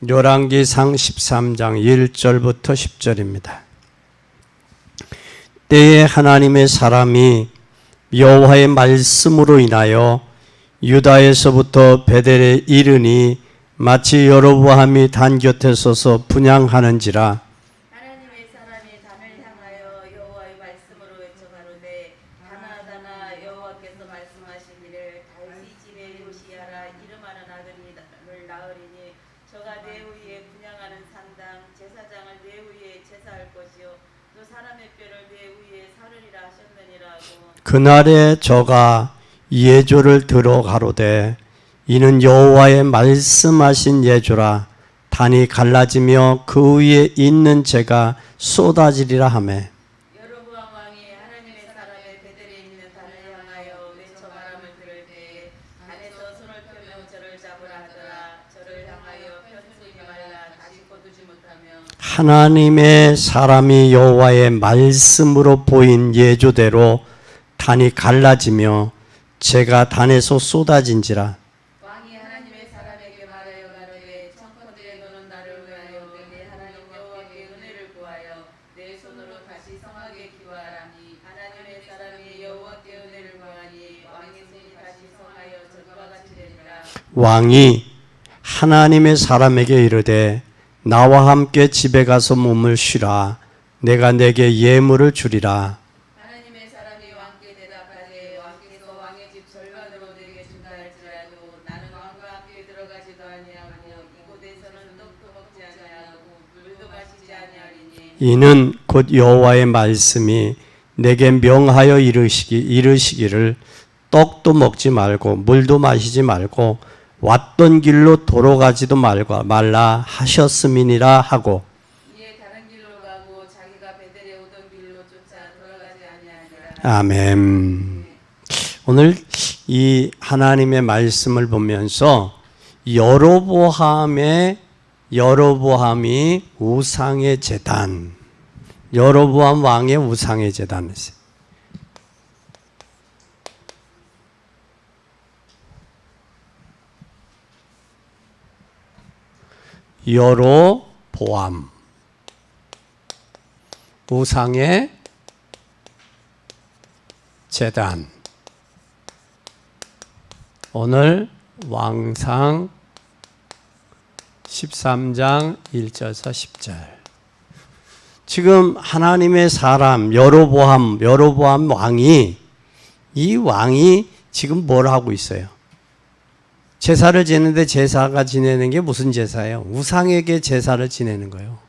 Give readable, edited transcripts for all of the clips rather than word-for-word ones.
열왕기상 13장 1절부터 10절입니다. 때에 하나님의 사람이 여호와의 말씀으로 인하여 유다에서부터 베델에 이르니 마치 여로보암이 단 곁에 서서 분향하는지라. 하나님의 사람이 단을 향하여 여호와의 말씀으로 외쳐가로되 다나 여호와께서 말씀하시기를 다윗의 집에 요시야라 이름하는 아들을 낳으리니 저가 내 후에 분향하는 산당 제사장을 내 후에 제사할 것이요 또 사람의 뼈를 내 후에 사르리라 하셨느니라고. 그날에 저가 예조를 들어 가로되 이는 여호와의 말씀하신 예조라. 단이 갈라지며 그 위에 있는 재가 쏟아지리라 하매. 여로보암 왕이 하나님의 사람의 베델에 있는 단을 향하여 외쳐 바람을 들을 때에 단에서 손을 펴며 저를 잡으라 하더라. 저를 향하여 편수지 말라 다시 거두지 못하며. 하나님의 사람이 여호와의 말씀으로 보인 예조대로 단이 갈라지며 재가 단에서 쏟아진지라. 왕이 하나님의 사람에게 말하여 가로되 청컨대 너는 나를 위하여 내 하나님 여호와께 은혜를 구하여 내 손으로 다시 성하게 기도하라니. 하나님의 사람이 여호와께 은혜를 구하니 왕의 손이 다시 성하여 전과 같이 되리라. 왕이 하나님의 사람에게 이르되 나와 함께 집에 가서 몸을 쉬라. 내가 내게 예물을 주리라. 하나님의 사람이 왕께 대답하되 왕께서 왕의 집 절반으로 내게 준다 할지라도 나는 왕과 함께 들어가지도 아니하고 이곳에서는 떡도 먹지 아니하고 물도 마시지 아니하리니. 이는 곧 여호와의 말씀이 내게 명하여 이르시기를 떡도 먹지 말고 물도 마시지 말고 왔던 길로 돌아가지도 말라 하셨음이니라 하고. 이에 다른 길로 가고 자기가 베델에 오던 길로 쫓아 돌아가지 아니하니라. 아멘. 오늘 이 하나님의 말씀을 보면서 여로보암이 우상의 제단, 여로보암 왕의 우상의 제단이었어요. 여로보암 우상의 제단. 오늘 왕상 13장 1절에서 10절. 지금 하나님의 사람 여로보암 왕이, 이 왕이 지금 뭘 하고 있어요? 제사를 지내는데 제사가 지내는 게 무슨 제사예요? 우상에게 제사를 지내는 거예요.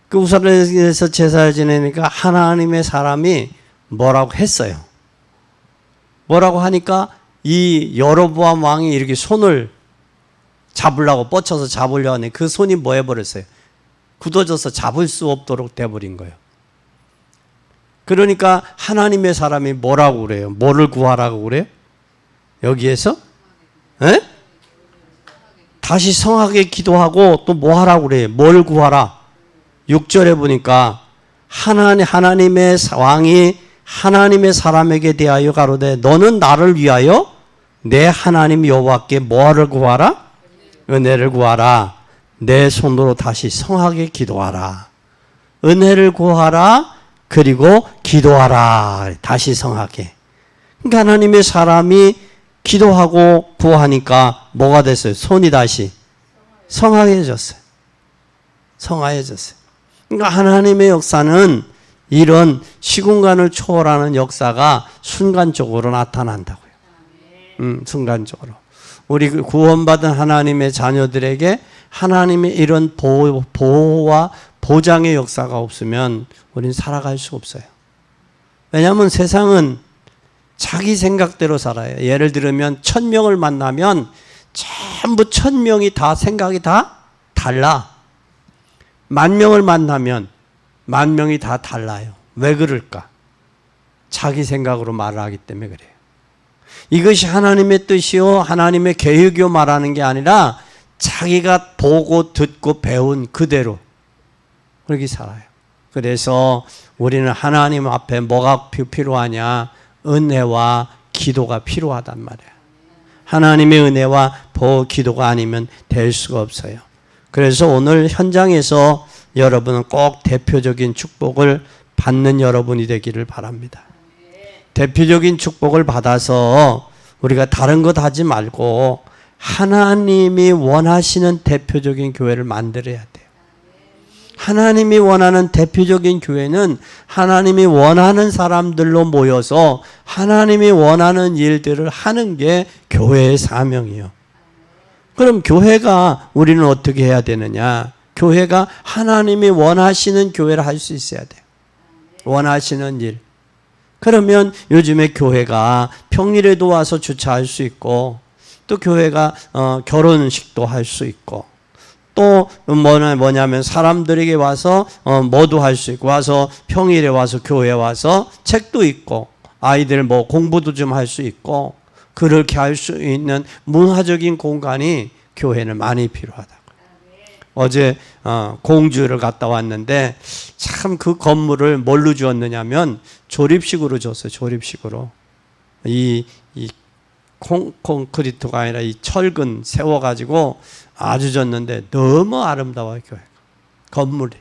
그 우상에서 제사를 지내니까 하나님의 사람이 뭐라고 했어요? 뭐라고 하니까 이 여로보암 왕이 이렇게 손을 잡으려고 뻗쳐서 잡으려고 하니 그 손이 뭐 해버렸어요? 굳어져서 잡을 수 없도록 돼버린 거예요. 그러니까 하나님의 사람이 뭐라고 그래요? 뭐를 구하라고 그래요? 여기에서? 에? 다시 성하게 기도하고 또 뭐 하라고 그래요? 뭘 구하라? 6절에 보니까 하나님의 왕이 하나님의 사람에게 대하여 가로되 너는 나를 위하여 내 하나님 여호와께 뭐를 구하라? 은혜를 구하라. 내 손으로 다시 성하게 기도하라. 은혜를 구하라. 그리고 기도하라. 다시 성하게. 그러니까 하나님의 사람이 기도하고 구하니까 뭐가 됐어요? 손이 다시 성화해졌어요. 성화해졌어요. 그러니까 하나님의 역사는 이런 시공간을 초월하는 역사가 순간적으로 나타난다고요. 순간적으로. 우리 구원받은 하나님의 자녀들에게 하나님의 이런 보호와 보장의 역사가 없으면 우리는 살아갈 수 없어요. 왜냐하면 세상은 자기 생각대로 살아요. 예를 들면 1000명을 만나면 전부 1000명이 다 생각이 다 달라. 10,000명을 만나면 10,000명이 다 달라요. 왜 그럴까? 자기 생각으로 말을 하기 때문에 그래요. 이것이 하나님의 뜻이요 하나님의 계획이요 말하는 게 아니라 자기가 보고 듣고 배운 그대로 그렇게 살아요. 그래서 우리는 하나님 앞에 뭐가 필요하냐? 은혜와 기도가 필요하단 말이에요. 하나님의 은혜와 기도가 아니면 될 수가 없어요. 그래서 오늘 현장에서 여러분은 꼭 대표적인 축복을 받는 여러분이 되기를 바랍니다. 대표적인 축복을 받아서 우리가 다른 것 하지 말고 하나님이 원하시는 대표적인 교회를 만들어야 돼요. 하나님이 원하는 대표적인 교회는 하나님이 원하는 사람들로 모여서 하나님이 원하는 일들을 하는 게 교회의 사명이에요. 그럼 교회가 우리는 어떻게 해야 되느냐? 교회가 하나님이 원하시는 교회를 할 수 있어야 돼요. 원하시는 일. 그러면 요즘에 교회가 평일에도 와서 주차할 수 있고 또 교회가 결혼식도 할 수 있고 또 뭐냐면 사람들에게 와서 뭐도 할 수 있고 와서 평일에 와서 교회에 와서 책도 읽고 아이들 뭐 공부도 좀 할 수 있고 그렇게 할 수 있는 문화적인 공간이 교회는 많이 필요하다고. 어제 공주를 갔다 왔는데 참 그 건물을 뭘로 지었느냐면 조립식으로 줬어요. 조립식으로. 이 콘크리트가 아니라 이 철근 세워가지고 아주 졌는데 너무 아름다워요. 교회가. 건물이.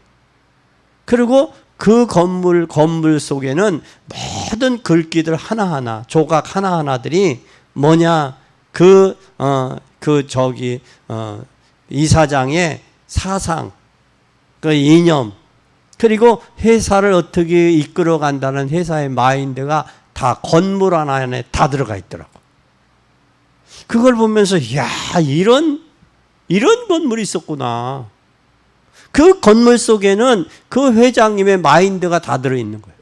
그리고 그 건물 속에는 모든 글귀들 하나하나 조각 하나하나들이 뭐냐 이사장의 사상, 그 이념, 그리고 회사를 어떻게 이끌어 간다는 회사의 마인드가 다 건물 하나 안에 다 들어가 있더라고. 그걸 보면서 야 이런 건물이 있었구나. 그 건물 속에는 그 회장님의 마인드가 다 들어있는 거예요.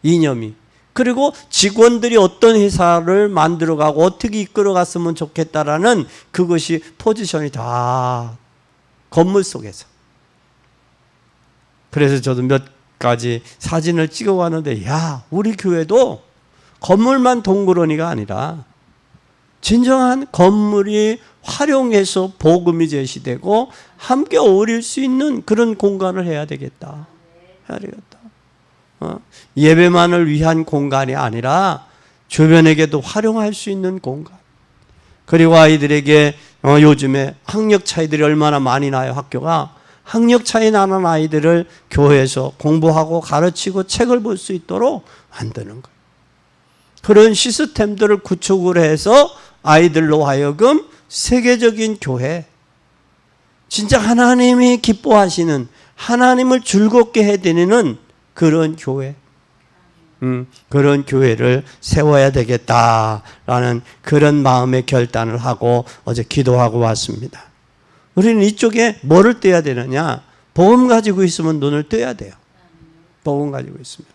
이념이. 그리고 직원들이 어떤 회사를 만들어가고 어떻게 이끌어갔으면 좋겠다라는 그것이 포지션이 다 건물 속에서. 그래서 저도 몇 가지 사진을 찍어왔는데 야 우리 교회도 건물만 동그러니가 아니라 진정한 건물이 활용해서 복음이 제시되고 함께 어울릴 수 있는 그런 공간을 해야 되겠다. 해야 되겠다. 예배만을 위한 공간이 아니라 주변에게도 활용할 수 있는 공간. 그리고 아이들에게 요즘에 학력 차이들이 얼마나 많이 나요. 학교가. 학력 차이 나는 아이들을 교회에서 공부하고 가르치고 책을 볼 수 있도록 만드는 거예요. 그런 시스템들을 구축을 해서 아이들로 하여금 세계적인 교회, 진짜 하나님이 기뻐하시는 하나님을 즐겁게 해드리는 그런 교회, 그런 교회를 세워야 되겠다라는 그런 마음의 결단을 하고 어제 기도하고 왔습니다. 우리는 이쪽에 뭐를 떼야 되느냐? 복음 가지고 있으면 눈을 떼야 돼요. 복음 가지고 있으면.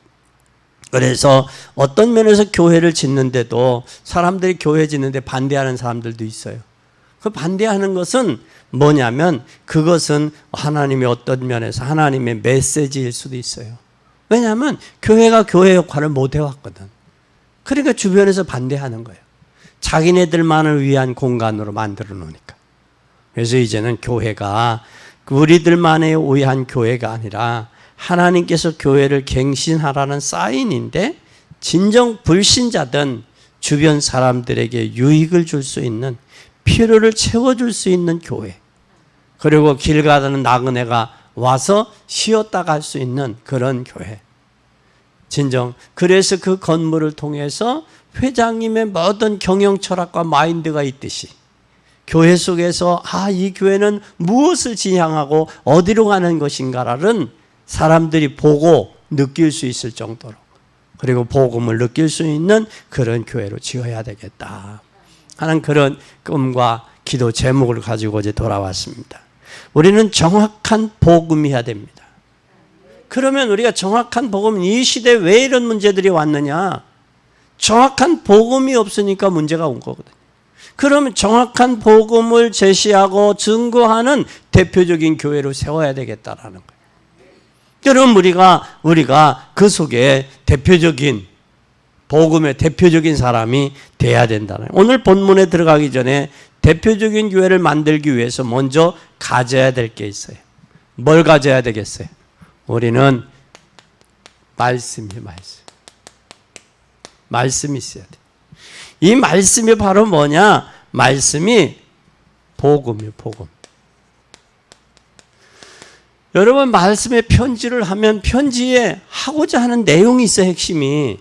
그래서 어떤 면에서 교회를 짓는데도 사람들이 교회 짓는데 반대하는 사람들도 있어요. 그 반대하는 것은 뭐냐면 그것은 하나님의 어떤 면에서 하나님의 메시지일 수도 있어요. 왜냐하면 교회가 교회 역할을 못 해왔거든. 그러니까 주변에서 반대하는 거예요. 자기네들만을 위한 공간으로 만들어 놓으니까. 그래서 이제는 교회가 우리들만의 위한 교회가 아니라 하나님께서 교회를 갱신하라는 사인인데 진정 불신자든 주변 사람들에게 유익을 줄 수 있는 필요를 채워줄 수 있는 교회, 그리고 길 가는 나그네가 와서 쉬었다 갈 수 있는 그런 교회. 진정 그래서 그 건물을 통해서 회장님의 모든 경영 철학과 마인드가 있듯이 교회 속에서 이 교회는 무엇을 지향하고 어디로 가는 것인가라는 사람들이 보고 느낄 수 있을 정도로, 그리고 복음을 느낄 수 있는 그런 교회로 지어야 되겠다 하는 그런 꿈과 기도 제목을 가지고 어제 돌아왔습니다. 우리는 정확한 복음이어야 됩니다. 그러면 우리가 정확한 복음, 이 시대에 왜 이런 문제들이 왔느냐? 정확한 복음이 없으니까 문제가 온 거거든요. 그러면 정확한 복음을 제시하고 증거하는 대표적인 교회로 세워야 되겠다라는 거예요. 여러분 우리가 그 속에 대표적인 복음의 대표적인 사람이 돼야 된다는 거예요. 오늘 본문에 들어가기 전에 대표적인 교회를 만들기 위해서 먼저 가져야 될 게 있어요. 뭘 가져야 되겠어요? 우리는 말씀이 있어야 돼. 이 말씀이 바로 뭐냐? 말씀이 복음이에요. 복음. 여러분 말씀에 편지를 하면 편지에 하고자 하는 내용이 있어 핵심이.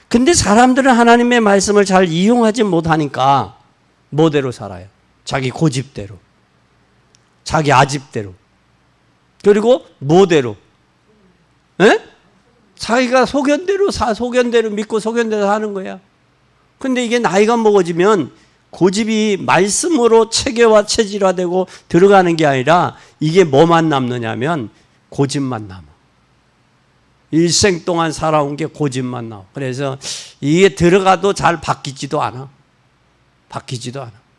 근데 사람들은 하나님의 말씀을 잘 이용하지 못하니까 뭐대로 살아요? 자기 고집대로, 자기 아집대로, 그리고 뭐대로? 에? 자기가 소견대로 믿고 소견대로 하는 거야. 근데 이게 나이가 먹어지면 고집이 말씀으로 체계화 체질화되고 들어가는 게 아니라 이게 뭐만 남느냐면 고집만 남아. 일생 동안 살아온 게 고집만 나와. 그래서 이게 들어가도 잘 바뀌지도 않아.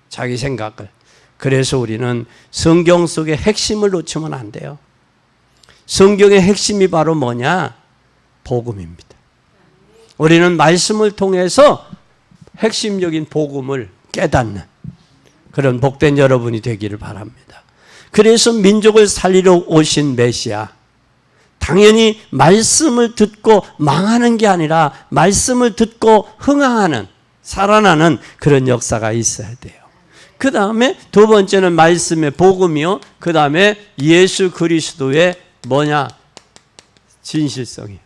자기 생각을. 그래서 우리는 성경 속의 핵심을 놓치면 안 돼요. 성경의 핵심이 바로 뭐냐? 복음입니다. 우리는 말씀을 통해서 핵심적인 복음을 깨닫는 그런 복된 여러분이 되기를 바랍니다. 그래서 민족을 살리러 오신 메시아, 당연히 말씀을 듣고 망하는 게 아니라 말씀을 듣고 흥황하는, 살아나는 그런 역사가 있어야 돼요. 그 다음에 두 번째는 말씀의 복음이요. 그 다음에 예수 그리스도의 뭐냐? 진실성이에요.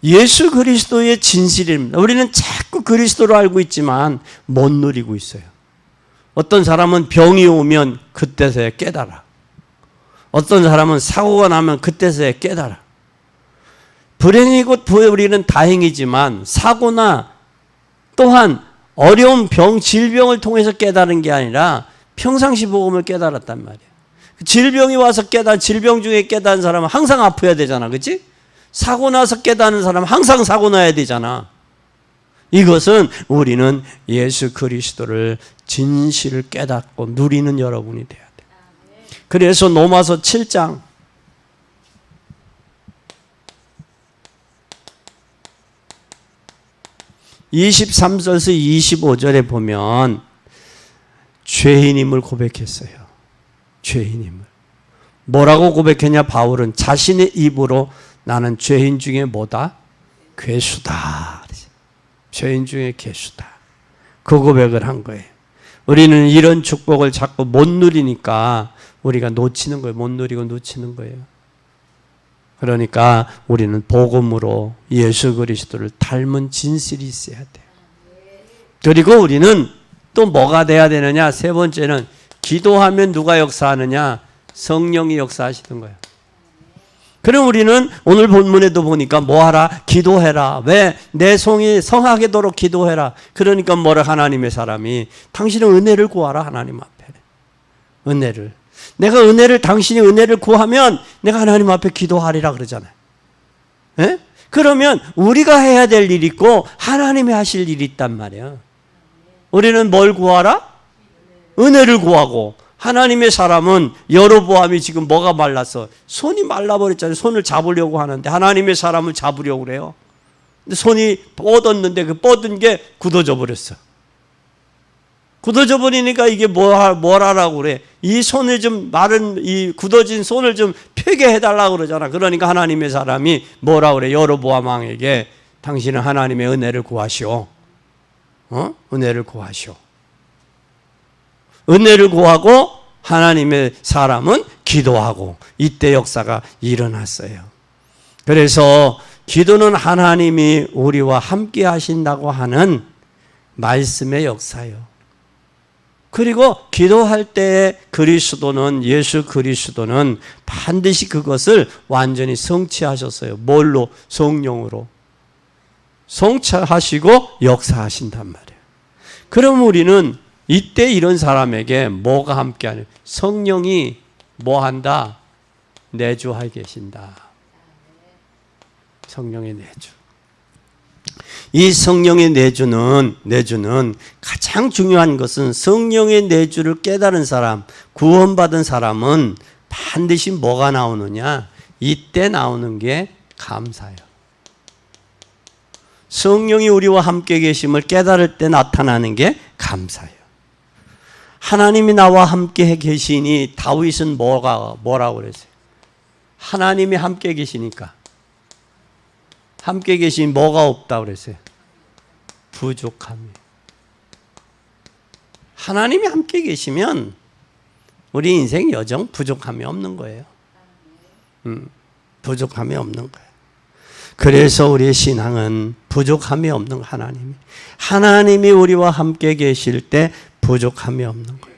예수 그리스도의 진실입니다. 우리는 자꾸 그리스도로 알고 있지만 못 누리고 있어요. 어떤 사람은 병이 오면 그때서야 깨달아. 어떤 사람은 사고가 나면 그때서야 깨달아. 불행이고 우리는 다행이지만 사고나 또한 어려운 병, 질병을 통해서 깨달은 게 아니라 평상시 복음을 깨달았단 말이에요. 질병이 와서 질병 중에 깨달은 사람은 항상 아파야 되잖아. 그렇지? 사고 나서 깨닫는 사람은 항상 사고 나야 되잖아. 이것은 우리는 예수 그리스도를 진실을 깨닫고 누리는 여러분이 돼야 돼. 그래서 로마서 7장 23절에서 25절에 보면 죄인임을 고백했어요. 죄인임을. 뭐라고 고백했냐? 바울은 자신의 입으로 나는 죄인 중에 뭐다? 괴수다. 죄인 중에 괴수다. 그 고백을 한 거예요. 우리는 이런 축복을 자꾸 못 누리니까 우리가 놓치는 거예요. 못 누리고 놓치는 거예요. 그러니까 우리는 복음으로 예수 그리스도를 닮은 진실이 있어야 돼요. 그리고 우리는 또 뭐가 돼야 되느냐? 세 번째는 기도하면 누가 역사하느냐? 성령이 역사하시는 거예요. 그럼 우리는 오늘 본문에도 보니까 뭐하라? 기도해라. 왜? 내 성이 성하게도록 기도해라. 그러니까 뭐라? 하나님의 사람이 당신은 은혜를 구하라. 하나님 앞에. 은혜를. 내가 당신이 은혜를 구하면 내가 하나님 앞에 기도하리라 그러잖아요. 에? 그러면 우리가 해야 될 일이 있고 하나님이 하실 일이 있단 말이야. 우리는 뭘 구하라? 은혜를 구하고, 하나님의 사람은 여로보암이 지금 뭐가 말랐어? 손이 말라버렸잖아요. 손을 잡으려고 하는데 하나님의 사람을 잡으려고 그래요. 근데 손이 뻗었는데 그 뻗은 게 굳어져 버렸어. 굳어져 버리니까 이게 뭐라라고 그래? 이 손을 좀 이 굳어진 손을 좀 펴게 해달라고 그러잖아. 그러니까 하나님의 사람이 뭐라고 그래? 여로보암 왕에게 당신은 하나님의 은혜를 구하시오. 은혜를 구하시오. 은혜를 구하고 하나님의 사람은 기도하고 이때 역사가 일어났어요. 그래서 기도는 하나님이 우리와 함께 하신다고 하는 말씀의 역사예요. 그리고 기도할 때 예수 그리스도는 반드시 그것을 완전히 성취하셨어요. 뭘로? 성령으로. 성취하시고 역사하신단 말이에요. 그럼 우리는 이때 이런 사람에게 뭐가 함께하냐? 성령이 뭐한다? 내주하게 계신다. 성령의 내주. 이 성령의 내주는 가장 중요한 것은 성령의 내주를 깨달은 사람, 구원받은 사람은 반드시 뭐가 나오느냐? 이때 나오는 게 감사예요. 성령이 우리와 함께 계심을 깨달을 때 나타나는 게 감사예요. 하나님이 나와 함께 계시니 다윗은 뭐라고 그랬어요? 하나님이 함께 계시니까. 함께 계신 뭐가 없다고 그랬어요? 부족함이. 하나님이 함께 계시면 우리 인생 여정 부족함이 없는 거예요. 부족함이 없는 거예요. 그래서 우리의 신앙은 부족함이 없는 하나님이 우리와 함께 계실 때 부족함이 없는 거예요.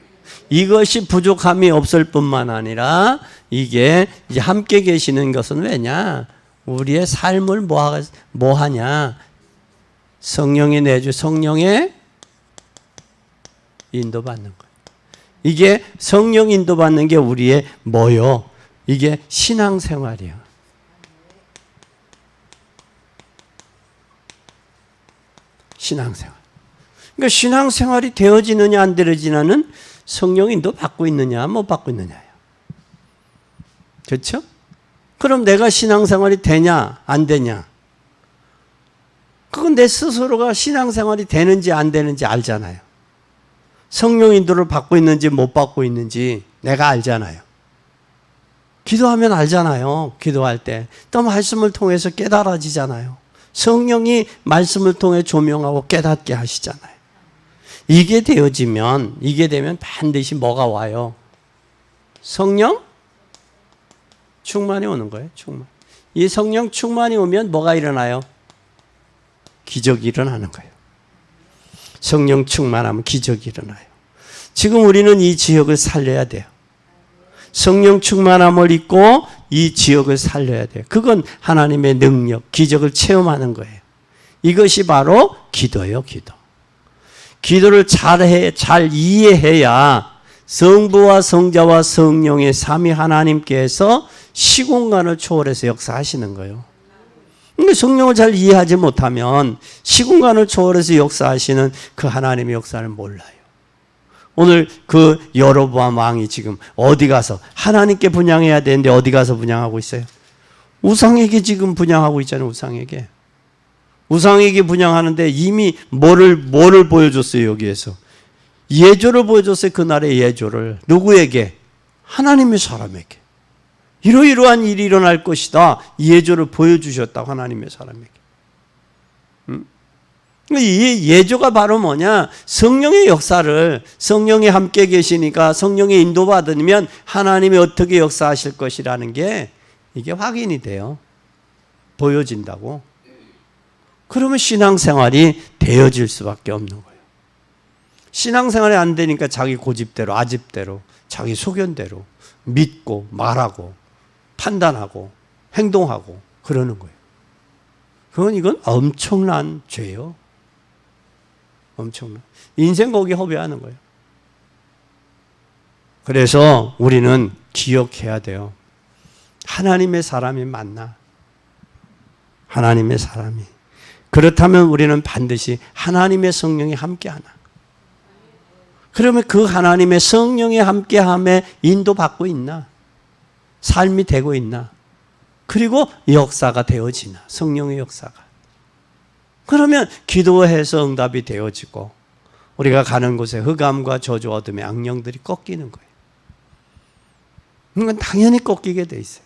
이것이 부족함이 없을 뿐만 아니라 이게 이제 함께 계시는 것은 왜냐? 우리의 삶을 뭐하냐? 성령이 내주 성령의 인도받는 거예요. 이게 성령 인도받는 게 우리의 뭐요? 이게 신앙생활이에요. 신앙생활. 그러니까 신앙생활이 되어지느냐 안 되어지느냐는 성령 인도 받고 있느냐 못 받고 있느냐예요. 그렇죠? 그럼 내가 신앙생활이 되냐 안 되냐? 그건 내 스스로가 신앙생활이 되는지 안 되는지 알잖아요. 성령 인도를 받고 있는지 못 받고 있는지 내가 알잖아요. 기도하면 알잖아요. 기도할 때. 또 말씀을 통해서 깨달아지잖아요. 성령이 말씀을 통해 조명하고 깨닫게 하시잖아요. 이게 되면 반드시 뭐가 와요? 성령 충만이 오는 거예요. 충만. 이 성령 충만이 오면 뭐가 일어나요? 기적이 일어나는 거예요. 성령 충만하면 기적이 일어나요. 지금 우리는 이 지역을 살려야 돼요. 성령 충만함을 입고 이 지역을 살려야 돼요. 그건 하나님의 능력, 기적을 체험하는 거예요. 이것이 바로 기도예요, 기도. 기도를 잘 이해해야 성부와 성자와 성령의 삼위 하나님께서 시공간을 초월해서 역사하시는 거예요. 근데 성령을 잘 이해하지 못하면 시공간을 초월해서 역사하시는 그 하나님의 역사를 몰라요. 오늘 그 여로보암 왕이 지금 어디 가서 하나님께 분향해야 되는데 어디 가서 분향하고 있어요? 우상에게 지금 분향하고 있잖아요. 우상에게 분향하는데 이미 뭐를 보여줬어요? 여기에서 예조를 보여줬어요. 그날의 예조를 누구에게? 하나님의 사람에게. 이러이러한 일이 일어날 것이다. 예조를 보여주셨다고 하나님의 사람에게. 이 예조가 바로 뭐냐? 성령의 역사를 성령이 함께 계시니까 성령의 인도받으면 하나님이 어떻게 역사하실 것이라는 게 이게 확인이 돼요. 보여진다고. 그러면 신앙생활이 되어질 수밖에 없는 거예요. 신앙생활이 안 되니까 자기 고집대로 아집대로 자기 소견대로 믿고 말하고 판단하고 행동하고 그러는 거예요. 이건 엄청난 죄예요. 엄청난. 인생 거기 허비하는 거예요. 그래서 우리는 기억해야 돼요. 하나님의 사람이 맞나? 하나님의 사람이. 그렇다면 우리는 반드시 하나님의 성령이 함께하나? 그러면 그 하나님의 성령이 함께함에 인도받고 있나? 삶이 되고 있나? 그리고 역사가 되어지나? 성령의 역사가. 그러면 기도해서 응답이 되어지고 우리가 가는 곳에 흑암과 저주 어둠의 악령들이 꺾이는 거예요. 이건 당연히 꺾이게 돼 있어요.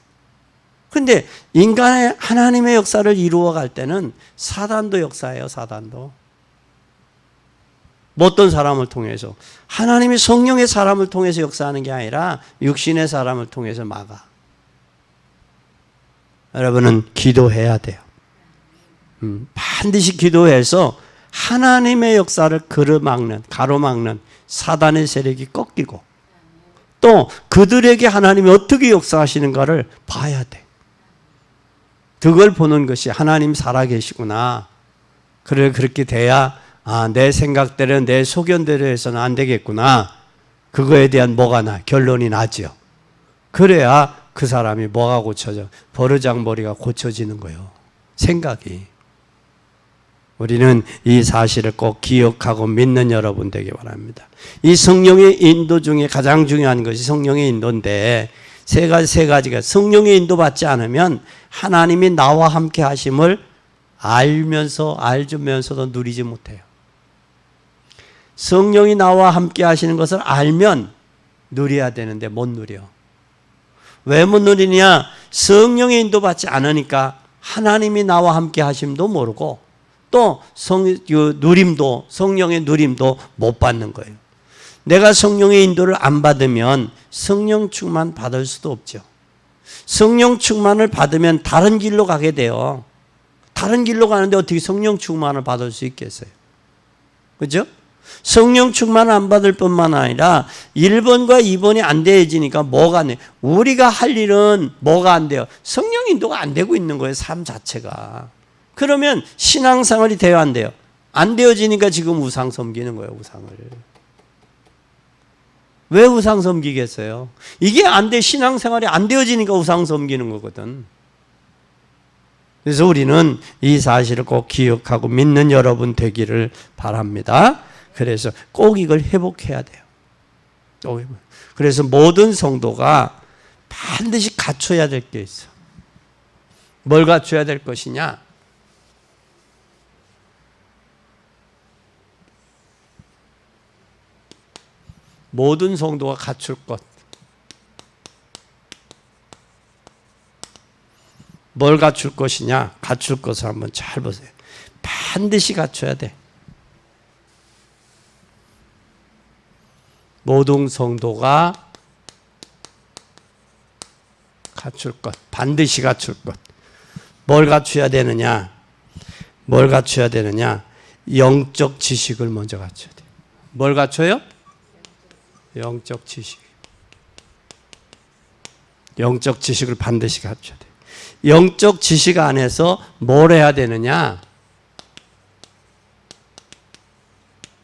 그런데 인간의 하나님의 역사를 이루어갈 때는 사단도 역사예요. 사단도. 어떤 사람을 통해서 하나님이 성령의 사람을 통해서 역사하는 게 아니라 육신의 사람을 통해서 막아. 여러분은 기도해야 돼요. 반드시 기도해서 하나님의 역사를 가로막는 사단의 세력이 꺾이고 또 그들에게 하나님이 어떻게 역사하시는가를 봐야 돼. 그걸 보는 것이 하나님 살아계시구나. 그래 그렇게 돼야 내 생각대로 내 소견대로 해서는 안 되겠구나. 그거에 대한 결론이 나죠. 그래야 그 사람이 뭐가 고쳐져? 버르장머리가 고쳐지는 거예요. 생각이. 우리는 이 사실을 꼭 기억하고 믿는 여러분 되기 바랍니다. 이 성령의 인도 중에 가장 중요한 것이 성령의 인도인데 세 가지가 성령의 인도받지 않으면 하나님이 나와 함께 하심을 알면서도 누리지 못해요. 성령이 나와 함께 하시는 것을 알면 누려야 되는데 못 누려. 왜 못 누리냐? 성령의 인도받지 않으니까 하나님이 나와 함께 하심도 모르고 또 성령의 누림도 못 받는 거예요. 내가 성령의 인도를 안 받으면 성령 충만 받을 수도 없죠. 성령 충만을 받으면 다른 길로 가게 돼요. 다른 길로 가는데 어떻게 성령 충만을 받을 수 있겠어요? 그죠? 성령 충만 안 받을 뿐만 아니라 1번과 2번이 안 되어지니까 뭐가 안 돼요? 우리가 할 일은 뭐가 안 돼요? 성령 인도가 안 되고 있는 거예요. 삶 자체가. 그러면 신앙생활이 돼야 안 돼요? 안 되어지니까 지금 우상 섬기는 거예요. 우상을. 왜 우상 섬기겠어요? 이게 안 돼. 신앙생활이 안 되어지니까 우상 섬기는 거거든. 그래서 우리는 이 사실을 꼭 기억하고 믿는 여러분 되기를 바랍니다. 그래서 꼭 이걸 회복해야 돼요. 그래서 모든 성도가 반드시 갖춰야 될 게 있어. 뭘 갖춰야 될 것이냐? 모든 성도가 갖출 것. 뭘 갖출 것이냐? 갖출 것을 한번 잘 보세요. 반드시 갖춰야 돼. 모든 성도가 갖출 것. 반드시 갖출 것. 뭘 갖춰야 되느냐? 뭘 갖춰야 되느냐? 영적 지식을 먼저 갖춰야 돼. 뭘 갖춰요? 영적 지식. 영적 지식을 반드시 갖춰야 돼. 영적 지식 안에서 뭘 해야 되느냐?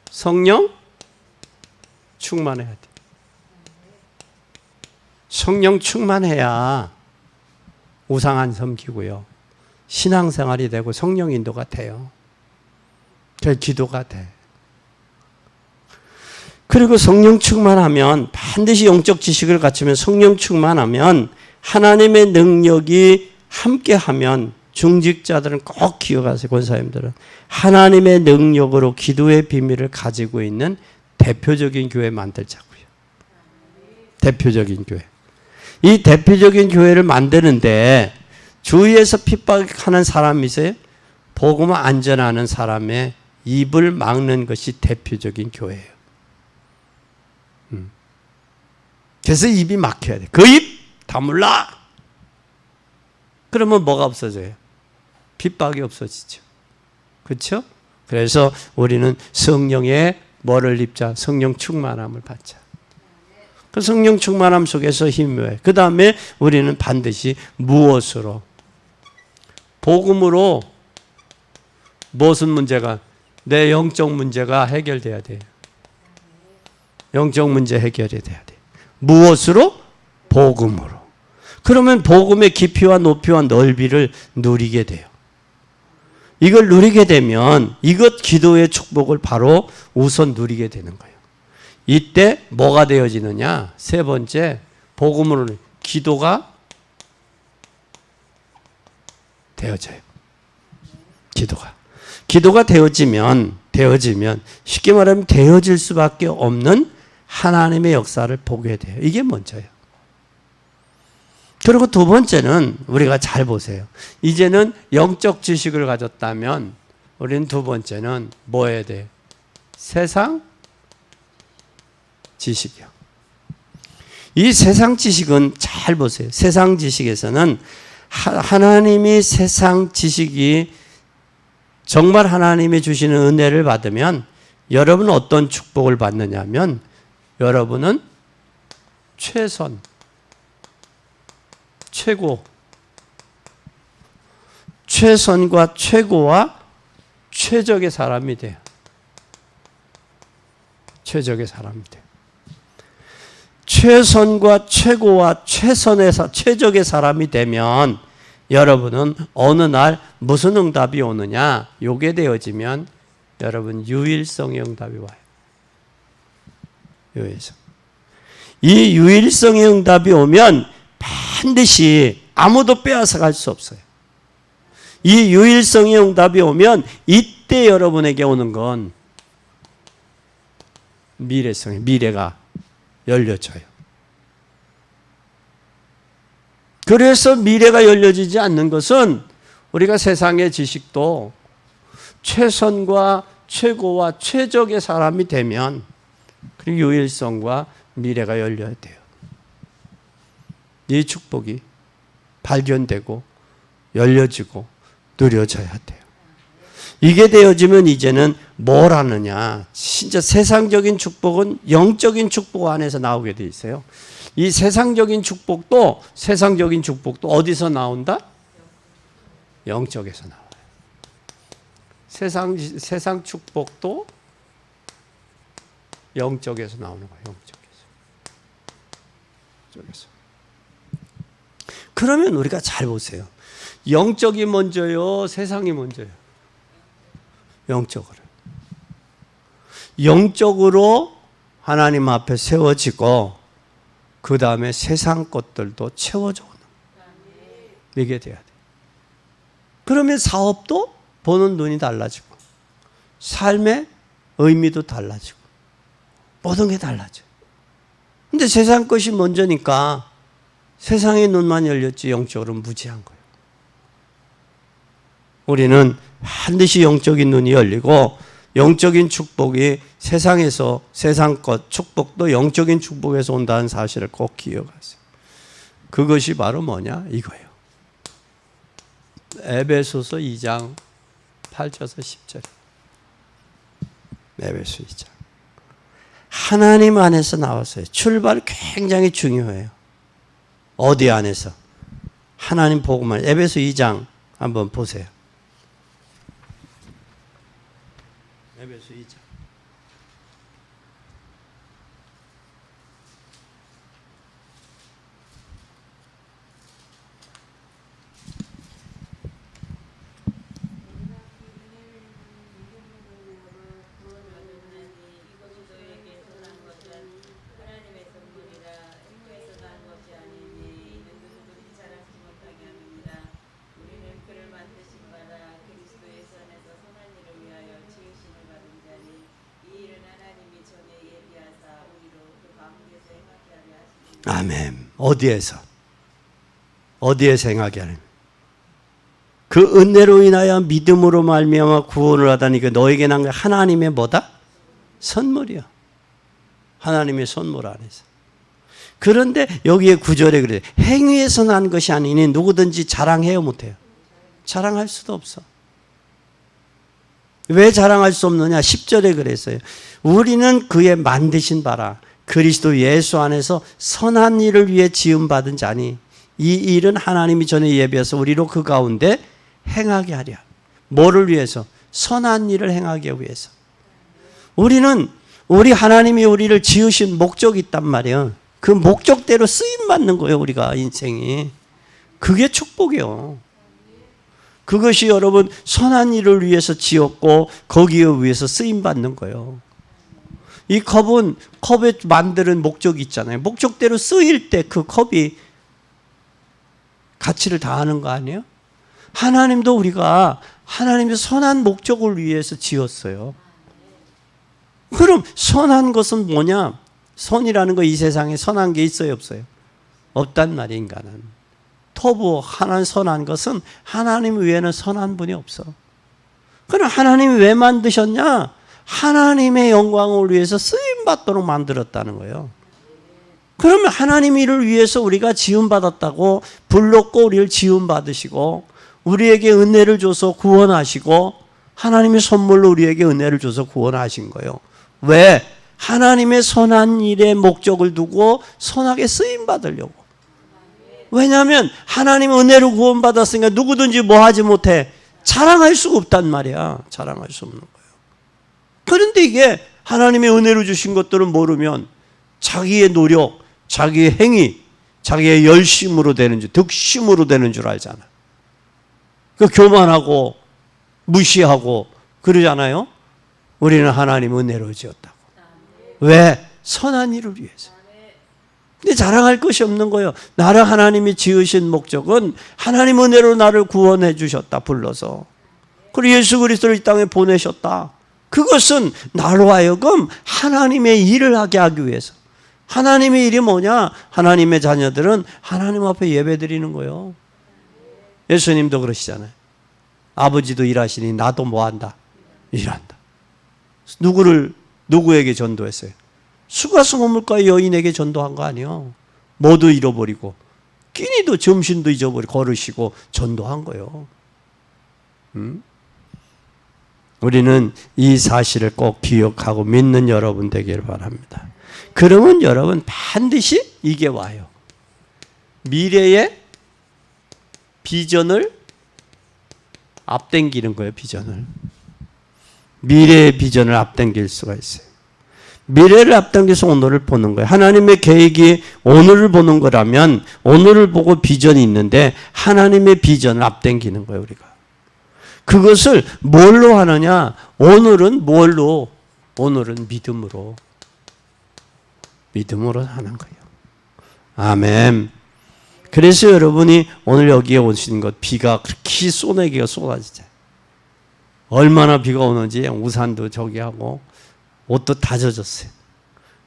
성령 충만해야 돼. 성령 충만해야 우상 안 섬기고요. 신앙생활이 되고 성령 인도가 돼요. 그 기도가 돼. 그리고 성령 충만하면 반드시 영적 지식을 갖추면 성령 충만하면 하나님의 능력이 함께하면 중직자들은 꼭 기억하세요. 권사님들은 하나님의 능력으로 기도의 비밀을 가지고 있는 대표적인 교회 만들자고요. 대표적인 교회. 이 대표적인 교회를 만드는데 주위에서 핍박하는 사람이 있어요? 복음을 안전하는 사람의 입을 막는 것이 대표적인 교회예요. 그래서 입이 막혀야 돼. 그 입 다물라. 그러면 뭐가 없어져요? 핍박이 없어지죠. 그렇죠? 그래서 우리는 성령의 뭐를 입자? 성령 충만함을 받자. 그 성령 충만함 속에서 힘을. 그 다음에 우리는 반드시 무엇으로? 복음으로 무슨 문제가? 내 영적 문제가 해결돼야 돼요. 영적 문제 해결이 돼야 돼요. 무엇으로? 복음으로. 그러면 복음의 깊이와 높이와 넓이를 누리게 돼요. 이걸 누리게 되면 이것 기도의 축복을 바로 우선 누리게 되는 거예요. 이때 뭐가 되어지느냐? 세 번째, 복음으로 기도가 되어져요. 기도가 되어지면 쉽게 말하면 되어질 수밖에 없는 하나님의 역사를 보게 돼요. 이게 먼저예요. 그리고 두 번째는 우리가 잘 보세요. 이제는 영적 지식을 가졌다면 우리는 두 번째는 뭐 해야 돼요? 세상 지식이요. 이 세상 지식은 잘 보세요. 세상 지식에서는 하나님이 세상 지식이 정말 하나님이 주시는 은혜를 받으면 여러분은 어떤 축복을 받느냐면 여러분은 최선, 최고, 최선과 최고와 최적의 사람이 돼요. 최적의 사람이 돼요. 최선과 최고와 최적의 사람이 되면 여러분은 어느 날 무슨 응답이 오느냐? 요게 되어지면 여러분 유일성의 응답이 와요. 유일성. 이 유일성의 응답이 오면 반드시 아무도 빼앗아 갈 수 없어요. 이 유일성의 응답이 오면 이때 여러분에게 오는 건 미래가 열려져요. 그래서 미래가 열려지지 않는 것은 우리가 세상의 지식도 최선과 최고와 최적의 사람이 되면 그리고 유일성과 미래가 열려야 돼요. 이 축복이 발견되고 열려지고 누려져야 돼요. 이게 되어지면 이제는 뭘 하느냐. 진짜 세상적인 축복은 영적인 축복 안에서 나오게 돼 있어요. 이 세상적인 축복도 어디서 나온다? 영적에서 나와요. 세상 축복도 영적에서 나오는 거예요. 영적에서. 그러면 우리가 잘 보세요. 영적이 먼저요, 세상이 먼저요? 영적으로. 영적으로 하나님 앞에 세워지고 그 다음에 세상 것들도 채워져 오는 거예요. 이게 돼야 돼요. 그러면 사업도 보는 눈이 달라지고 삶의 의미도 달라지고 모든 게 달라져요. 근데 세상 것이 먼저니까 세상의 눈만 열렸지 영적으로 무지한 거예요. 우리는 반드시 영적인 눈이 열리고 영적인 축복이 세상에서 세상 것 축복도 영적인 축복에서 온다는 사실을 꼭 기억하세요. 그것이 바로 뭐냐? 이거예요. 에베소서 2장 8절에서 10절. 에베소 2장. 하나님 안에서 나왔어요. 출발이 굉장히 중요해요. 어디 안에서? 하나님 복음을. 에베소 2장 한번 보세요. 에베소 2장. 아멘. 어디에서 행하게 하는? 그 은혜로 인하여 믿음으로 말미암아 구원을 하다니 그 너에게 난 하나님의 뭐다? 선물이야. 하나님의 선물 안에서. 그런데 여기에 9절에 그래요. 행위에서 난 것이 아니니 누구든지 자랑해요 못해요? 자랑할 수도 없어. 왜 자랑할 수 없느냐? 10절에 그랬어요. 우리는 그의 만드신 바라 그리스도 예수 안에서 선한 일을 위해 지음받은 자니 이 일은 하나님이 전에 예비해서 우리로 그 가운데 행하게 하랴. 뭐를 위해서? 선한 일을 행하기 위해서. 우리 하나님이 우리를 지으신 목적이 있단 말이에요. 그 목적대로 쓰임받는 거예요. 우리가 인생이. 그게 축복이에요. 그것이 여러분 선한 일을 위해서 지었고 거기에 위해서 쓰임받는 거예요. 이 컵에 만드는 목적이 있잖아요. 목적대로 쓰일 때 그 컵이 가치를 다하는 거 아니에요? 하나님도 우리가 하나님의 선한 목적을 위해서 지었어요. 그럼 선한 것은 뭐냐? 선이라는 거 이 세상에 선한 게 있어요, 없어요? 없단 말이에요, 인간은. 하나님 선한 것은 하나님 외에는 선한 분이 없어. 그럼 하나님이 왜 만드셨냐? 하나님의 영광을 위해서 쓰임받도록 만들었다는 거예요. 그러면 하나님 일을 위해서 우리가 지음받았다고 불렀고 우리를 지음받으시고 우리에게 은혜를 줘서 구원하시고 하나님의 선물로 우리에게 은혜를 줘서 구원하신 거예요. 왜? 하나님의 선한 일의 목적을 두고 선하게 쓰임받으려고. 왜냐하면 하나님 은혜로 구원받았으니까 누구든지 뭐 하지 못해? 자랑할 수가 없단 말이야. 자랑할 수 없는 거예요. 그런데 이게 하나님의 은혜로 주신 것들을 모르면 자기의 노력, 자기의 행위, 자기의 열심으로 되는 줄, 득심으로 되는 줄 알잖아. 그 교만하고 무시하고 그러잖아요. 우리는 하나님 은혜로 지었다고. 왜? 선한 일을 위해서. 근데 자랑할 것이 없는 거예요. 나를 하나님이 지으신 목적은 하나님 은혜로 나를 구원해 주셨다. 불러서. 그리고 예수 그리스도를 이 땅에 보내셨다. 그것은 나로 하여금 하나님의 일을 하게 하기 위해서. 하나님의 일이 뭐냐? 하나님의 자녀들은 하나님 앞에 예배드리는 거예요. 예수님도 그러시잖아요. 아버지도 일하시니 나도 뭐한다? 일한다. 누구에게 전도했어요? 수가성물과 여인에게 전도한 거 아니에요. 모두 잃어버리고 끼니도 점심도 잊어버리고 걸으시고 전도한 거예요. 우리는 이 사실을 꼭 기억하고 믿는 여러분 되기를 바랍니다. 그러면 여러분 반드시 이게 와요. 미래의 비전을 앞당기는 거예요. 비전을. 미래의 비전을 앞당길 수가 있어요. 미래를 앞당겨서 오늘을 보는 거예요. 하나님의 계획이 오늘을 보는 거라면 오늘을 보고 비전이 있는데 하나님의 비전을 앞당기는 거예요. 우리가. 그것을 뭘로 하느냐? 오늘은 뭘로? 오늘은 믿음으로. 믿음으로 하는 거예요. 아멘. 그래서 여러분이 오늘 여기에 오신 것, 비가 그렇게 쏘내기가 쏟아지죠. 얼마나 비가 오는지 우산도 저기 하고 옷도 다 젖었어요.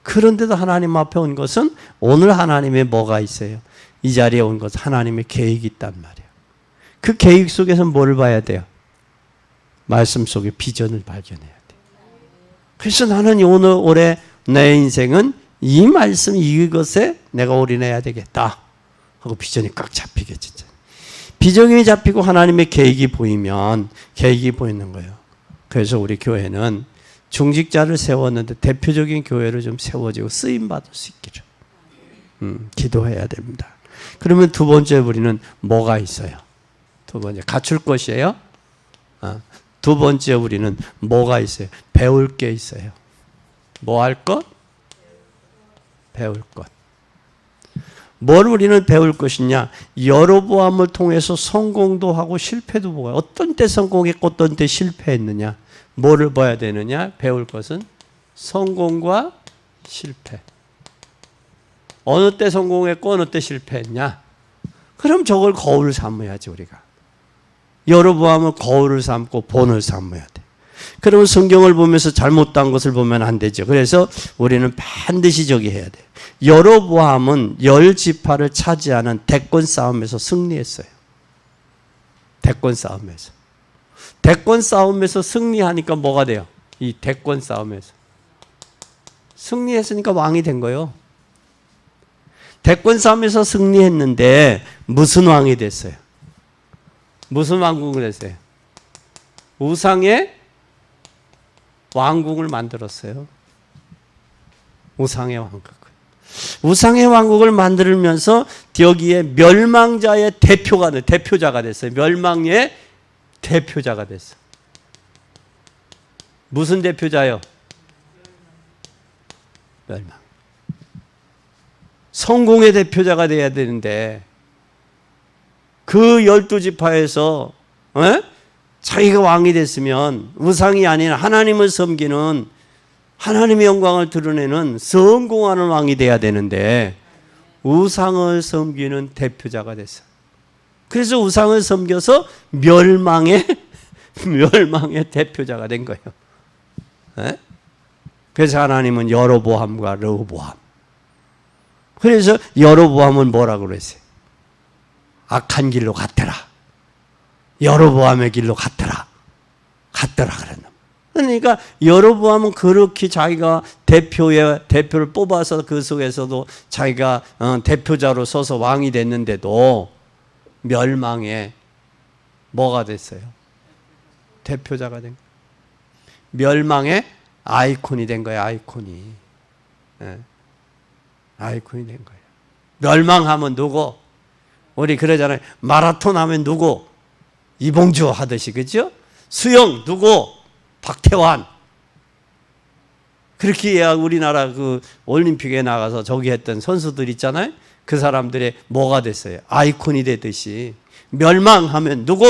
그런데도 하나님 앞에 온 것은 오늘 하나님의 뭐가 있어요? 이 자리에 온 것은 하나님의 계획이 있단 말이에요. 그 계획 속에서 뭘 봐야 돼요? 말씀 속에 비전을 발견해야 돼요. 그래서 나는 오늘 올해 내 인생은 이 말씀 이것에 내가 올인해야 되겠다 하고 비전이 꽉 잡히게 진짜. 비전이 잡히고 하나님의 계획이 보이면 계획이 보이는 거예요. 그래서 우리 교회는 중직자를 세웠는데 대표적인 교회로 좀 세워지고 쓰임 받을 수 있기를 기도해야 됩니다. 그러면 두 번째 우리는 뭐가 있어요? 두 번째 갖출 것이에요. 두 번째 우리는 뭐가 있어요? 배울 게 있어요. 뭐 할 것? 배울 것. 뭘 우리는 배울 것이냐? 여로보암을 통해서 성공도 하고 실패도 보고 어떤 때 성공했고 어떤 때 실패했느냐? 뭐를 봐야 되느냐? 배울 것은 성공과 실패. 어느 때 성공했고 어느 때 실패했냐? 그럼 저걸 거울을 삼아야지 우리가. 여로보암은 거울을 삼고 본을 삼아야 돼. 그러면 성경을 보면서 잘못된 것을 보면 안 되죠. 그래서 우리는 반드시 저기 해야 돼. 여로보암은 10지파를 차지하는 대권 싸움에서 승리했어요. 대권 싸움에서. 대권 싸움에서 승리하니까 뭐가 돼요? 이 대권 싸움에서. 승리했으니까 왕이 된 거예요. 대권 싸움에서 승리했는데 무슨 왕이 됐어요? 무슨 왕국을 했어요? 우상의 왕국을 만들었어요. 우상의 왕국. 우상의 왕국을 만들면서 여기에 멸망자의 대표자가 됐어요. 멸망의 대표자가 됐어요. 무슨 대표자요? 멸망. 성공의 대표자가 돼야 되는데 그 12지파에서 자기가 왕이 됐으면 우상이 아닌 하나님을 섬기는 하나님의 영광을 드러내는 성공하는 왕이 돼야 되는데 우상을 섬기는 대표자가 됐어요. 그래서 우상을 섬겨서 멸망의 대표자가 된 거예요. 그래서 하나님은 여로보암과 르호보암. 그래서 여로보암은 뭐라고 그랬어요? 악한 길로 갔더라. 여로보암의 길로 갔더라 그랬나. 그러니까 여로보암은 그렇게 자기가 대표를 뽑아서 그 속에서도 자기가 대표자로 서서 왕이 됐는데도 멸망의 뭐가 됐어요? 대표자가 된 거예요. 멸망의 아이콘이 된 거예요. 아이콘이 된 거예요. 멸망하면 누구? 우리 그러잖아요. 마라톤 하면 누구? 이봉주 하듯이, 그죠? 수영 누구? 박태환. 그렇게 해야 우리나라 그 올림픽에 나가서 저기 했던 선수들 있잖아요. 그 사람들의 뭐가 됐어요? 아이콘이 되듯이. 멸망하면 누구?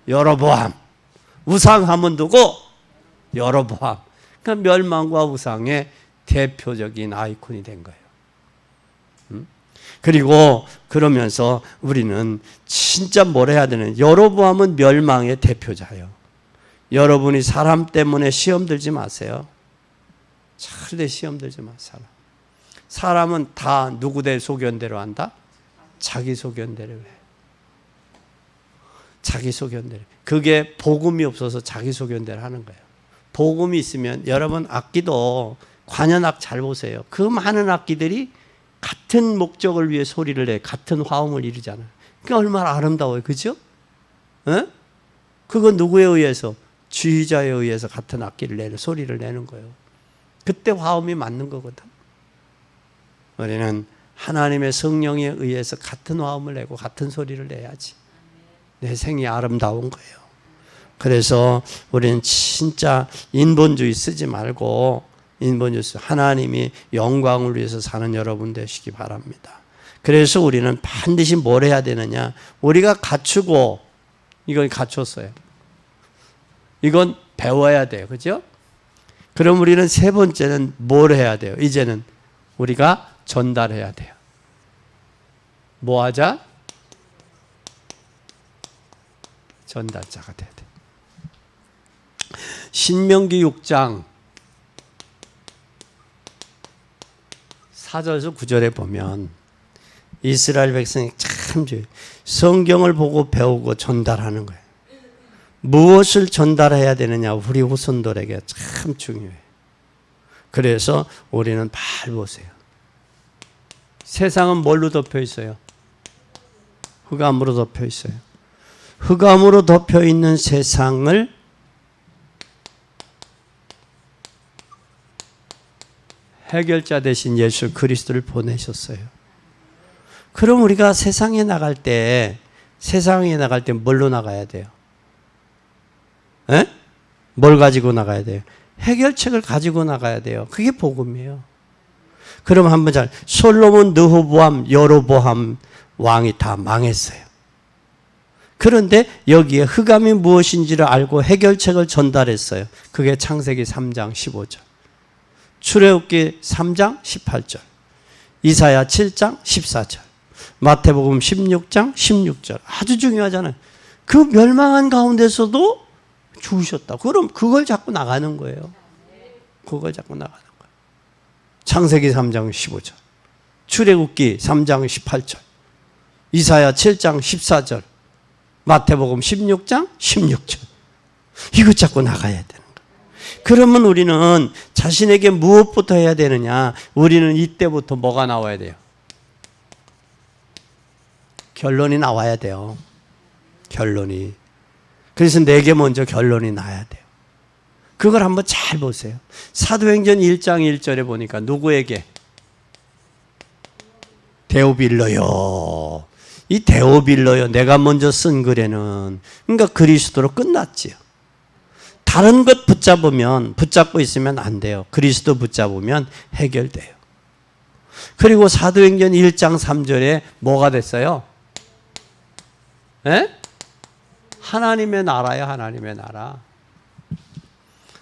여로보암. 우상하면 누구? 여로보암. 그러니까 멸망과 우상의 대표적인 아이콘이 된 거예요. 그리고 그러면서 우리는 진짜 뭘 해야 되는? 여로보암은 멸망의 대표자예요. 여러분이 사람 때문에 시험 들지 마세요. 절대 시험 들지 마세요. 사람은 다 누구 대 소견대로 한다? 자기 소견대로 해. 자기 소견대로. 그게 복음이 없어서 자기 소견대로 하는 거예요. 복음이 있으면 여러분 악기도 관현악 잘 보세요. 그 많은 악기들이 같은 목적을 위해 소리를 내, 같은 화음을 이루잖아요. 그러니까 얼마나 아름다워요. 그죠? 에? 그건 누구에 의해서? 지휘자에 의해서 같은 악기를 내는, 소리를 내는 거예요. 그때 화음이 맞는 거거든. 우리는 하나님의 성령에 의해서 같은 화음을 내고 같은 소리를 내야지. 내 생이 아름다운 거예요. 그래서 우리는 진짜 인본주의 쓰지 말고 인본주의 하나님이 영광을 위해서 사는 여러분 되시기 바랍니다. 그래서 우리는 반드시 뭘 해야 되느냐? 우리가 갖추고, 이건 갖췄어요. 이건 배워야 돼요. 그죠? 그럼 우리는 세 번째는 뭘 해야 돼요? 이제는 우리가 전달해야 돼요. 뭐 하자? 전달자가 돼야 돼. 신명기 6장 4절에서 9절에 보면 이스라엘 백성이 참 성경을 보고 배우고 전달하는 거예요. 무엇을 전달해야 되느냐, 우리 후손들에게 참 중요해요. 그래서 우리는 잘 보세요. 세상은 뭘로 덮여 있어요? 흑암으로 덮여 있어요. 흑암으로 덮여 있는 세상을 해결자 되신 예수 그리스도를 보내셨어요. 그럼 우리가 세상에 나갈 때 뭘로 나가야 돼요? 에? 뭘 가지고 나가야 돼요? 해결책을 가지고 나가야 돼요. 그게 복음이에요. 그럼 한번 솔로몬, 르호보암, 여로보암 왕이 다 망했어요. 그런데 여기에 흑암이 무엇인지를 알고 해결책을 전달했어요. 그게 창세기 3장 15절, 출애굽기 3장 18절, 이사야 7장 14절, 마태복음 16장 16절. 아주 중요하잖아요. 그 멸망한 가운데서도 죽으셨다. 그럼 그걸 잡고 나가는 거예요. 그걸 잡고 나가는 거예요. 창세기 3장 15절, 출애굽기 3장 18절, 이사야 7장 14절, 마태복음 16장 16절. 이거 잡고 나가야 되는 거예요. 그러면 우리는 자신에게 무엇부터 해야 되느냐? 우리는 이때부터 뭐가 나와야 돼요? 결론이 나와야 돼요. 결론이. 그래서 내게 먼저 결론이 나야 돼요. 그걸 한번 잘 보세요. 사도행전 1장 1절에 보니까 누구에게? 데오빌로요. 이 데오빌로요. 내가 먼저 쓴 글에는, 그러니까 그리스도로 끝났지요. 다른 것 붙잡고 있으면 안 돼요. 그리스도 붙잡으면 해결돼요. 그리고 사도행전 1장 3절에 뭐가 됐어요? 에? 하나님의 나라요. 하나님의 나라.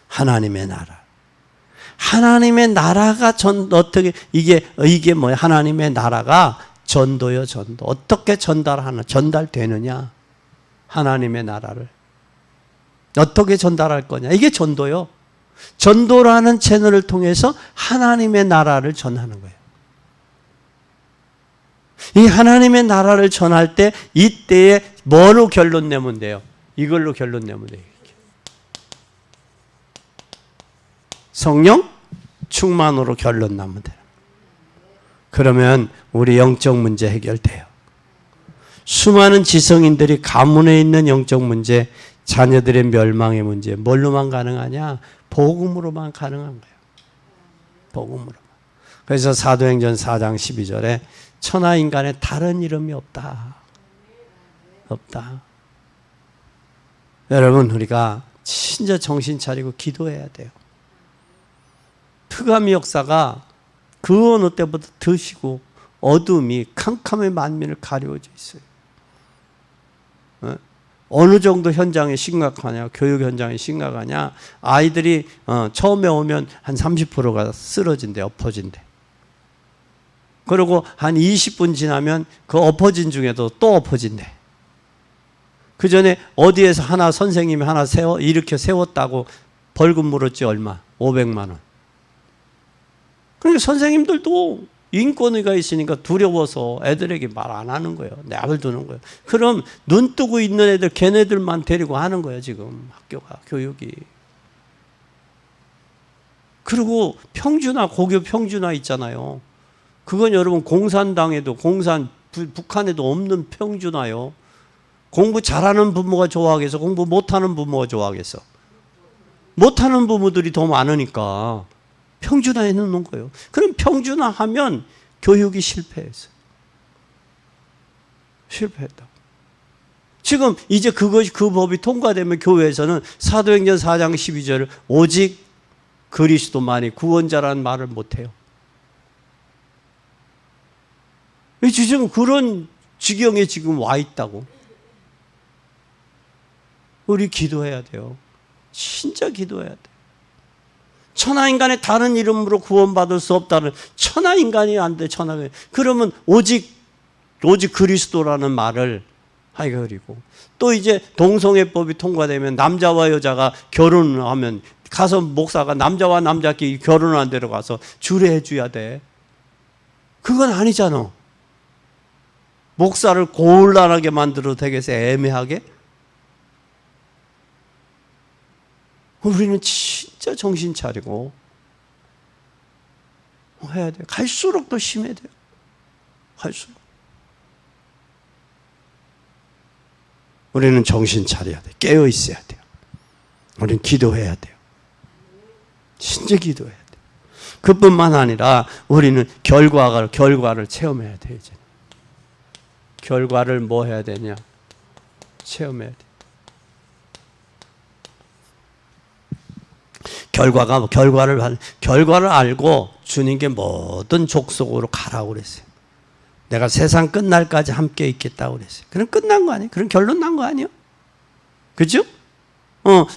하나님의 나라. 하나님의 나라가 어떻게, 이게 뭐야? 하나님의 나라가 전도요, 전도. 어떻게 전달되느냐? 하나님의 나라를. 어떻게 전달할 거냐? 이게 전도요. 전도라는 채널을 통해서 하나님의 나라를 전하는 거예요. 이 하나님의 나라를 전할 때 이때에 뭐로 결론 내면 돼요? 이걸로 결론 내면 돼요. 성령 충만으로 결론 나면 돼요. 그러면 우리 영적 문제 해결돼요. 수많은 지성인들이 가문에 있는 영적 문제, 자녀들의 멸망의 문제, 뭘로만 가능하냐? 복음으로만 가능한 거예요. 복음으로만. 그래서 사도행전 4장 12절에 천하 인간에 다른 이름이 없다. 없다. 여러분, 우리가 진짜 정신 차리고 기도해야 돼요. 흑암의 역사가 그 어느 때보다 드시고 어둠이 캄캄의 만민을 가려져 있어요. 어느 정도 현장이 심각하냐, 교육 현장이 심각하냐, 아이들이 처음에 오면 한 30%가 쓰러진대, 엎어진대. 그리고 한 20분 지나면 그 엎어진 중에도 또 엎어진대. 그 전에 어디에서 선생님이 하나 일으켜 세웠다고 벌금 물었지, 얼마? 500만 원. 그러니까 선생님들도 인권위가 있으니까 두려워서 애들에게 말 안 하는 거예요. 내버려두는 거예요. 그럼 눈 뜨고 있는 애들, 걔네들만 데리고 하는 거예요, 지금 학교가, 교육이. 그리고 평준화, 고교 평준화 있잖아요. 그건 여러분 공산당에도 북한에도 없는 평준화요. 공부 잘하는 부모가 좋아하겠어? 공부 못하는 부모가 좋아하겠어? 못하는 부모들이 더 많으니까 평준화해 놓는 거예요. 그럼 평준화하면 교육이 실패했어요. 실패했다. 지금 이제 그 법이 통과되면 교회에서는 사도행전 4장 12절을 오직 그리스도만이 구원자라는 말을 못해요. 지금 그런 지경에 지금 와 있다고. 우리 기도해야 돼요. 진짜 기도해야 돼요. 천하인간의 다른 이름으로 구원받을 수 없다는 천하인간이 안 돼. 천하인간. 그러면 오직 그리스도라는 말을 하기가 그리고 또 이제 동성애법이 통과되면 남자와 여자가 결혼을 하면 가서 목사가 남자와 남자끼리 결혼한 데로 가서 주례해 줘야 돼. 그건 아니잖아. 목사를 곤란하게 만들어도 되겠어? 애매하게? 우리는 진짜 정신 차리고 해야 돼요. 갈수록 더 심해야 돼요. 갈수록. 우리는 정신 차려야 돼. 깨어 있어야 돼요. 우리는 기도해야 돼요. 진짜 기도해야 돼요. 그뿐만 아니라 우리는 결과를 체험해야 돼요. 이제. 결과를 뭐 해야 되냐? 체험해야 돼. 결과를 알고 주님께 모든 족속으로 가라고 그랬어요. 내가 세상 끝날까지 함께 있겠다고 그랬어요. 그럼 끝난 거 아니에요? 그럼 결론 난 거 아니에요? 그죠?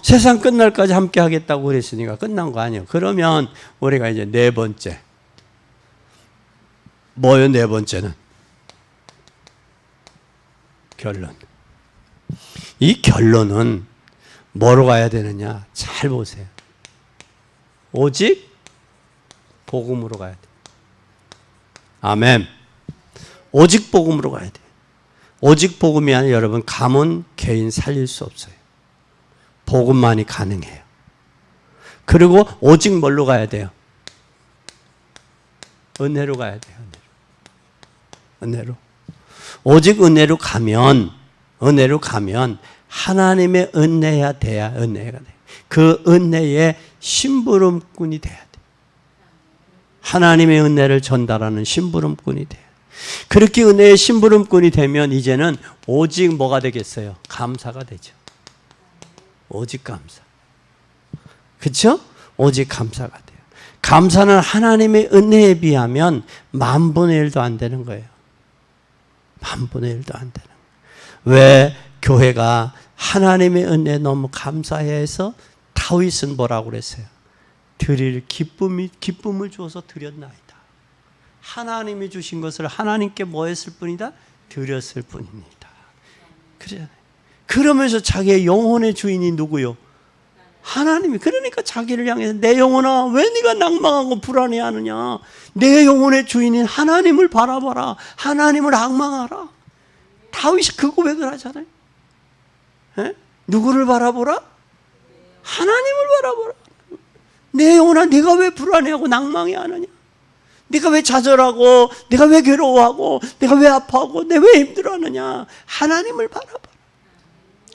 세상 끝날까지 함께 하겠다고 그랬으니까 끝난 거 아니에요. 그러면 우리가 이제 네 번째. 뭐요, 네 번째는? 결론. 이 결론은 뭐로 가야 되느냐? 잘 보세요. 오직 복음으로 가야 돼. 아멘. 오직 복음으로 가야 돼. 오직 복음이 아니라 여러분 가문 개인 살릴 수 없어요. 복음만이 가능해요. 그리고 오직 뭘로 가야 돼요? 은혜로 가야 돼요. 은혜로. 오직 은혜로 가면 하나님의 은혜야 돼야 은혜가 돼. 그 은혜의 심부름꾼이 돼야 돼. 하나님의 은혜를 전달하는 심부름꾼이 돼요. 그렇게 은혜의 심부름꾼이 되면 이제는 오직 뭐가 되겠어요? 감사가 되죠. 오직 감사. 그렇죠? 오직 감사가 돼요. 감사는 하나님의 은혜에 비하면 10,000분의 1도 안 되는 거예요. 10,000분의 1도 안 되는 거예요. 왜 교회가 하나님의 은혜에 너무 감사해서 다윗은 뭐라고 그랬어요? 드릴 기쁨을 주어서 드렸나이다. 하나님이 주신 것을 하나님께 뭐 했을 뿐이다? 드렸을 뿐입니다. 그래. 그러면서 자기의 영혼의 주인이 누구요? 하나님이. 그러니까 자기를 향해서 내 영혼아 왜 네가 낭망하고 불안해하느냐? 내 영혼의 주인인 하나님을 바라봐라. 하나님을 앙망하라. 다윗이 그 고백을 하잖아요. 에? 누구를 바라보라? 하나님을 바라보라. 내 영혼아 네가 왜 불안해하고 낭망해하느냐? 네가 왜 좌절하고 네가 왜 괴로워하고 네가 왜 아파하고 내가 왜 힘들어하느냐? 하나님을 바라봐.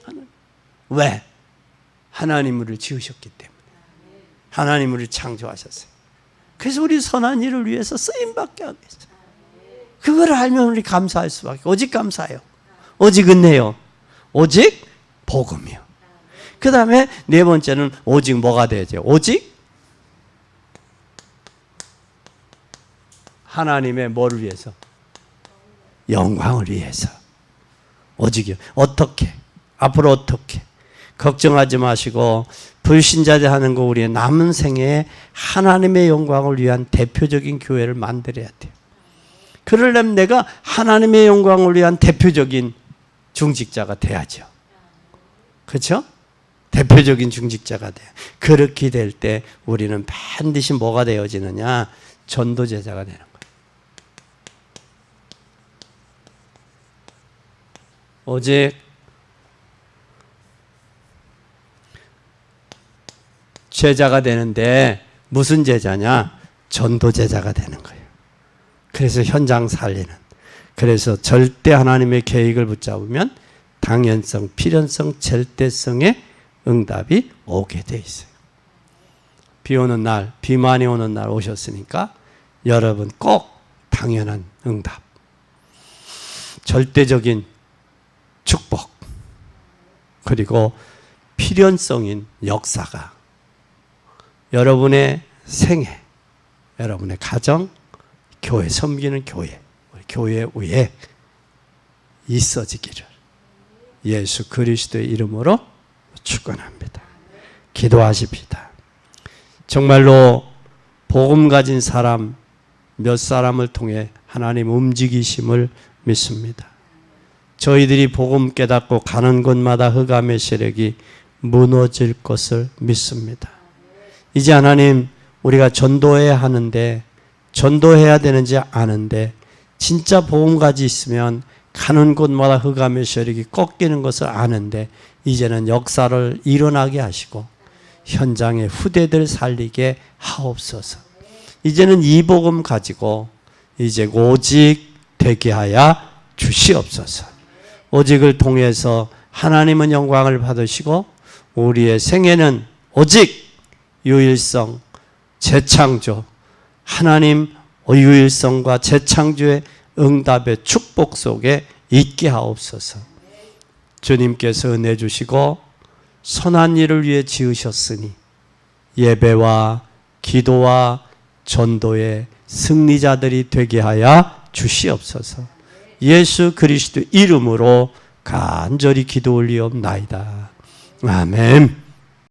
하나님. 왜? 하나님을 지으셨기 때문에. 하나님을 창조하셨어요. 그래서 우리 선한 일을 위해서 쓰임받게 하고 있어요. 그걸 알면 우리 감사할 수밖에. 오직 감사해요. 오직 은혜요. 오직 복음이요. 그 다음에 네 번째는 오직 뭐가 되죠? 오직 하나님의 뭐를 위해서? 영광을 위해서. 오직이요. 어떻게? 앞으로 어떻게? 걱정하지 마시고 불신자들 하는 거 우리의 남은 생에 하나님의 영광을 위한 대표적인 교회를 만들어야 돼요. 그러려면 내가 하나님의 영광을 위한 대표적인 중직자가 돼야죠. 그렇죠? 대표적인 중직자가 돼요. 그렇게 될 때 우리는 반드시 뭐가 되어지느냐? 전도제자가 되는 거예요. 오직 제자가 되는데 무슨 제자냐? 전도제자가 되는 거예요. 그래서 현장 살리는. 그래서 절대 하나님의 계획을 붙잡으면 당연성, 필연성, 절대성의 응답이 오게 돼 있어요. 비 오는 날, 비 많이 오는 날 오셨으니까 여러분 꼭 당연한 응답, 절대적인 축복, 그리고 필연성인 역사가 여러분의 생애, 여러분의 가정, 교회 섬기는 교회 위에 있어지기를 예수 그리스도의 이름으로 축원합니다. 기도하십시다. 정말로 복음 가진 사람 몇 사람을 통해 하나님 움직이심을 믿습니다. 저희들이 복음 깨닫고 가는 곳마다 흑암의 세력이 무너질 것을 믿습니다. 이제 하나님 우리가 전도해야 하는데 전도해야 되는지 아는데 진짜 복음 가지 있으면 가는 곳마다 흑암의 세력이 꺾이는 것을 아는데 이제는 역사를 일어나게 하시고 현장에 후대들 살리게 하옵소서. 이제는 이 복음 가지고 이제 오직 되게 하여 주시옵소서. 오직을 통해서 하나님은 영광을 받으시고 우리의 생애는 오직 유일성, 재창조, 하나님 유일성과 재창조의 응답의 축복 속에 있게 하옵소서. 주님께서 은혜 주시고 선한 일을 위해 지으셨으니 예배와 기도와 전도의 승리자들이 되게 하여 주시옵소서. 예수 그리스도 이름으로 간절히 기도 올리옵나이다. 아멘.